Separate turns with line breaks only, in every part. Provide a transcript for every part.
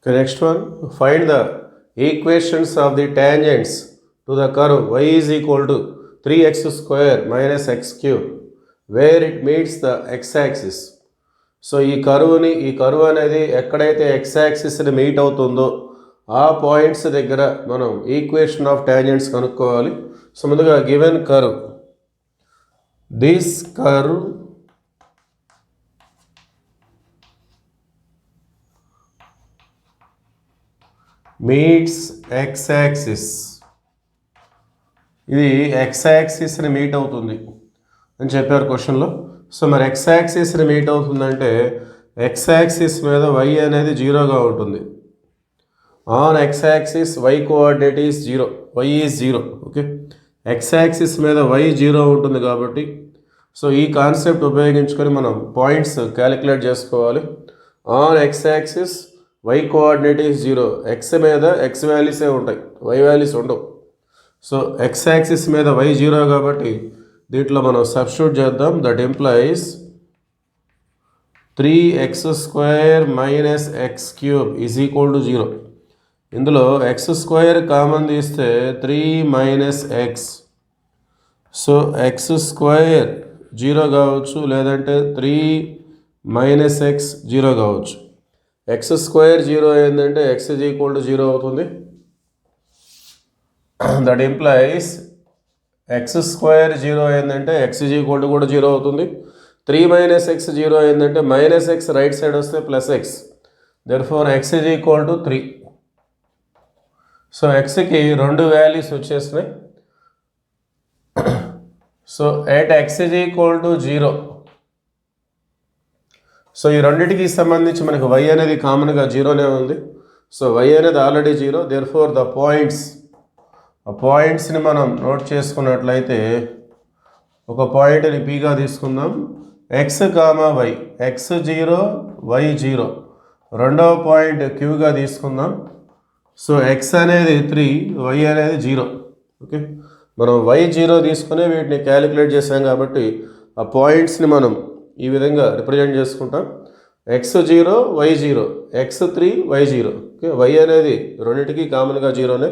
Okay, next one, find the equations of the tangents to the curve y is equal to 3x square minus x cube where it meets the x-axis. So ఈ curve అనేది ఎక్కడైతే x-axisని meet అవుతుందో ఆ points దగ్గర మనం equation of tangents కనుక్కోవాలి. So ముందుగా given curve, this curve meets x-axis. ఇది x-axisని మీట్ అవుతుంది అని చెప్పారు క్వశ్చన్లో. సో మరి x-axisని మీట్ అవుతుందంటే x-axis మీద y అనేది జీరోగా ఉంటుంది. On x-axis y coordinate is zero, y is zero. Okay, x-axis మీద y జీరో ఉంటుంది కాబట్టి సో ఈ కాన్సెప్ట్ ఉపయోగించుకొని మనం పాయింట్స్ క్యాలిక్యులేట్ చేసుకోవాలి. On x-axis y coordinate is zero, x మీద x వాల్యూసే ఉంటాయి, y వాల్యూస్ ఉండవు. సో x-axis మీద y జీరో కాబట్టి దీంట్లో మనం సబ్స్టిట్యూట్ చేద్దాం. That implies 3x square minus x cube is equal to zero. ఇందులో ఎక్స్ స్క్వేర్ కామన్ తీస్తే 3 minus x. So x square zero కావచ్చు, లేదంటే 3 మైనస్ ఎక్స్ జీరో కావచ్చు. ఎక్స్ స్క్వేర్ జీరో ఏంటంటే x is equal to zero అవుతుంది. That implies x square zero ఏంటంటే x is equal to కూడా zero అవుతుంది. 3 మైనస్ ఎక్స్ జీరో ఏంటంటే మైనస్ ఎక్స్ రైట్ సైడ్ వస్తే plus x, therefore X is equal to 3. So ఎక్స్కి రెండు values వచ్చేసినాయి. So at x is equal to zero. So ఈ రెండింటికి సంబంధించి మనకు y అనేది కామన్గా జీరోనే ఉంది. సో y అనేది already zero, therefore the points, ఆ పాయింట్స్ని మనం నోట్ చేసుకున్నట్లయితే ఒక పాయింట్ని పీగా తీసుకుందాం. X comma y, x zero y zero. రెండవ పాయింట్ క్యూగా తీసుకుందాం. సో ఎక్స్ అనేది 3, వై అనేది జీరో. ఓకే, మనం వై జీరో తీసుకుని వీటిని క్యాలిక్యులేట్ చేసాం కాబట్టి ఆ పాయింట్స్ని మనం ఈ విధంగా రిప్రజెంట్ చేసుకుంటాం. X zero y zero, x 3 y zero. Okay, y అనేది రెండింటికి కామన్గా జీరోనే.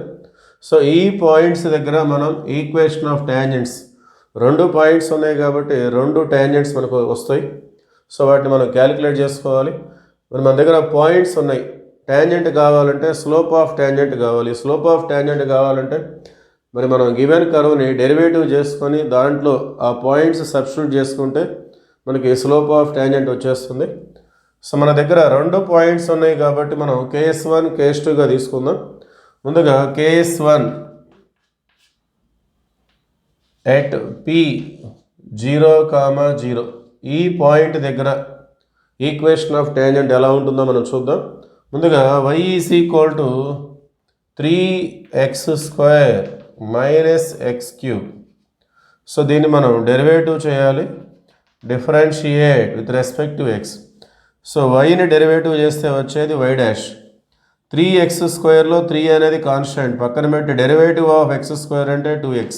సో ఈ పాయింట్స్ దగ్గర మనం ఈక్వేషన్ ఆఫ్ టాంజెంట్స్, రెండు పాయింట్స్ ఉన్నాయి కాబట్టి రెండు టాంజెంట్స్ మనకు వస్తాయి. సో వాటిని మనం క్యాలిక్యులేట్ చేసుకోవాలి. మరి మన దగ్గర పాయింట్స్ ఉన్నాయి, టాంజెంట్ కావాలంటే స్లోప్ ఆఫ్ టాంజెంట్ కావాలి. స్లోప్ ఆఫ్ టాంజెంట్ కావాలంటే మరి మనం గివెన్ కర్వ్ని డెరివేటివ్ చేసుకొని దాంట్లో ఆ పాయింట్స్ సబ్స్టిట్యూట్ చేసుకుంటే మనకి స్లోప్ ఆఫ్ టాంజెంట్ వచ్చేస్తుంది. సో మన దగ్గర రెండు పాయింట్స్ ఉన్నాయి కాబట్టి మనం KS1 KS2గా తీసుకుందాం. ముందుగా KS1 ఎట్ P 0, 0. ఈ పాయింట్ దగ్గర ఈక్వేషన్ ఆఫ్ టాంజెంట్ ఎలా ఉంటుందో మనం చూద్దాం. ముందుగా y is equal to 3x square minus x cube. So దీన్ని మనం డెరివేటివ్ చేయాలి, differentiate with respect to x. So వైని డెరివేటివ్ చేస్తే వచ్చేది y డాష్. 3x స్క్వేర్లో 3 అనేది కాన్స్టెంట్, పక్కన పెట్టి డెరివేటివ్ ఆఫ్ ఎక్స్ స్క్వేర్ అంటే 2x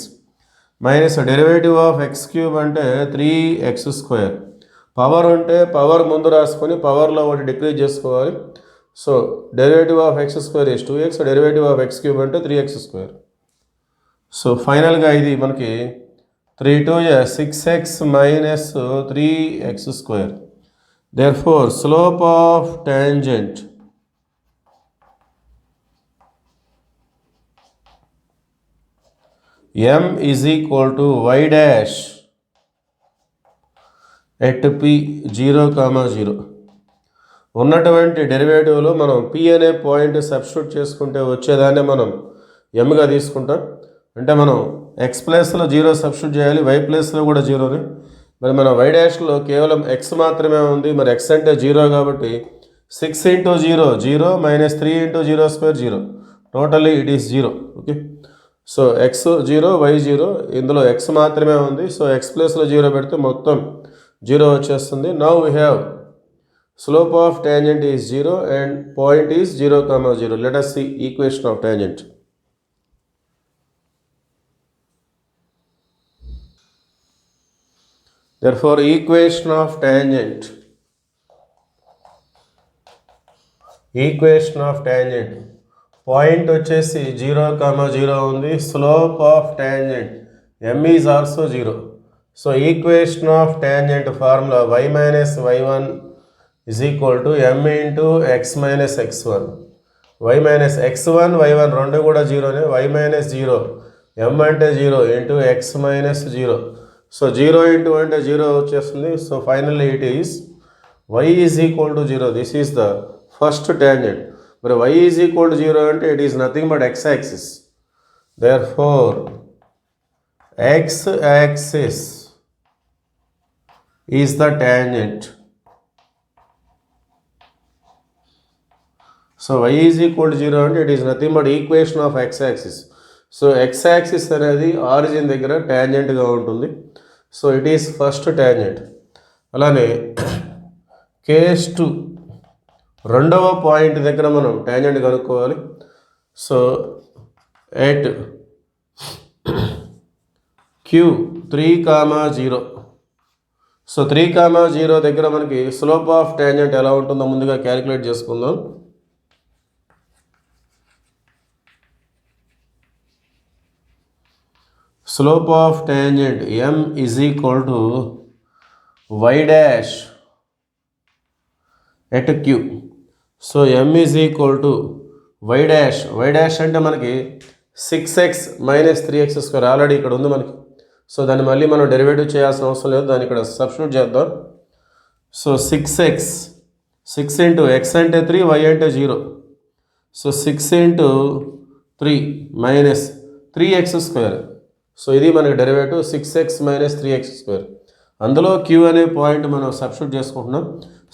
minus derivative of X cube అంటే 3x స్క్వేర్. పవర్ ఉంటే పవర్ ముందు రాసుకొని పవర్లో ఒకటి డిక్రీజ్ చేసుకోవాలి. So derivative of X square is 2x, derivative of X cube అంటే 3x స్క్వేర్. సో ఫైనల్గా ఇది మనకి 3 2 6x minus 3x square. Therefore, slope of tangent m is equal to y dash at p 0, 0. ఉన్నటువంటి డెరివేటివ్లో మనం p అనే point substitute చేసుకుంటే వచ్చేదాన్ని మనం mగా తీసుకుంటాం. అంటే మనం ఎక్స్ ప్లేస్లో జీరో సబ్స్టిట్యూట్ చేయాలి, వై ప్లేస్లో కూడా జీరోనే. మరి మన వై డాష్లో కేవలం ఎక్స్ మాత్రమే ఉంది. మరి ఎక్స్ అంటే జీరో కాబట్టి 6 into 0 0 minus 3 into 0 square 0, totally it is 0. Okay, so x 0 y 0, ఇందులో ఎక్స్ మాత్రమే ఉంది. సో ఎక్స్ ప్లేస్లో జీరో పెడితే మొత్తం జీరో వచ్చేస్తుంది. Now we have slope of tangent is 0 and point is 0, 0. Let us see equation of tangent. Therefore, equation of tangent equation of tangent point వచ్చేసి 0, 0 ఉంది. Slope of tangent m is also 0. So equation of tangent formula y minus y1 is equal to m into x minus x1. y minus x1 y1 రెండు కూడా 0నే. y minus 0 m అంటే 0 into x minus 0. So 0 into అంటే 0 వచ్చేస్తుంది. So finally it is y is equal to 0. This is the first tangent. మరి y is equal to 0 అంటే it is nothing but x axis. Therefore x axis is the tangent. So y is equal to 0 అంటే it is nothing but equation of x axis. So x axis అనేది origin దగ్గర ట్యాంజెంట్గా ఉంటుంది. So it is first tangent. అలానే case 2 రెండవ point దగ్గర మనం tangent కనుక్కోవాలి. So at Q 3, 0. So 3, 0 దగ్గర మనకి స్లోప్ ఆఫ్ ట్యాంజెంట్ ఎలా ఉంటుందో ముందుగా క్యాలిక్యులేట్ చేసుకుందాం. Slope of tangent m is equal to y dash at Q. So m is equal to y dash. y dash అంటే మనకి 6x మైనస్ 3x² ఆల్రెడీ ఇక్కడ ఉంది మనకి. సో దాన్ని మళ్ళీ మనం డెరివేటివ్ చేయాల్సిన అవసరం లేదు, దాన్ని ఇక్కడ సబ్స్టిట్యూట్ చేద్దాం. సో 6x 6 ఇంటూ x అంటే 3, y అంటే 0. So 6 into 3 minus 3x². So ఇది మనకి డెరివేటివ్ 6x మైనస్ 3x². అందులో Q అనే పాయింట్ మనం సబ్స్టిట్యూట్ చేసుకుంటున్నాం.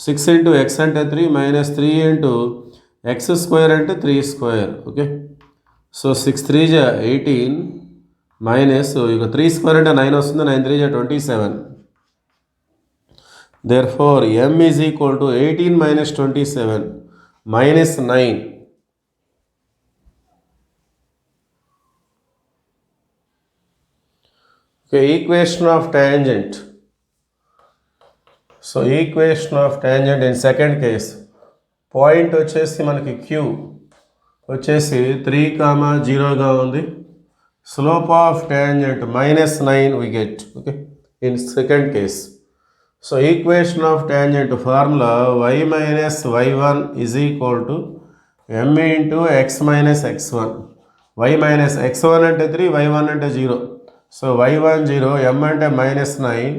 6 ఇంటూ x అంటే 3 మైనస్ 3 ఇంటూ x² అంటే 3². ఓకే. సో 6 3 జా 18 మైనస్ ఇక 3² అంటే 9 వస్తుంది. 9 3 జా 27. Therefore m is equal to 18 minus 27 minus 9. Okay. Equation of tangent. So equation of tangent in second case point వచ్చేసి మనకి Q వచ్చేసి 3, 0గా ఉంది. Slope of tangent -9 we get. Okay. In second case. So equation of tangent formula y minus y1 is equal to m into x minus x1. y minus x1 అంటే 3, y1 అంటే 0. So y1 0, m అంటే -9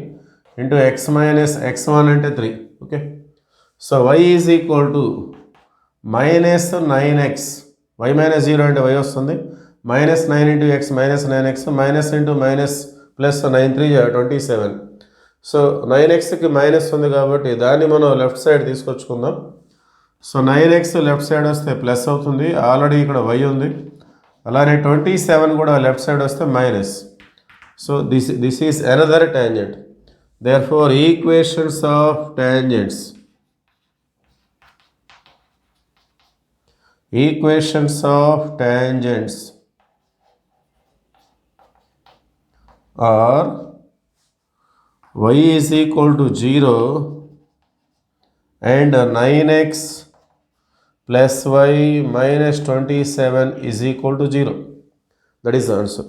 into x minus x1 అంటే 3. Okay. So y is equal to minus 9x. y minus 0 అంటే y వస్తుంది. Minus 9 into x minus 9x minus into minus plus 9 3 27. So 9xకి minus ఉంది కాబట్టి దాన్ని మనం లెఫ్ట్ సైడ్ తీసుకొచ్చుకుందాం. సో 9x లెఫ్ట్ సైడ్ వస్తే ప్లస్ అవుతుంది, ఆల్రెడీ ఇక్కడ y ఉంది. అలానే 27 కూడా లెఫ్ట్ సైడ్ వస్తే minus. So this is another tangent. Therefore, equations of tangents are y is equal to 0 and 9x plus y minus 27 is equal to 0. That is the answer.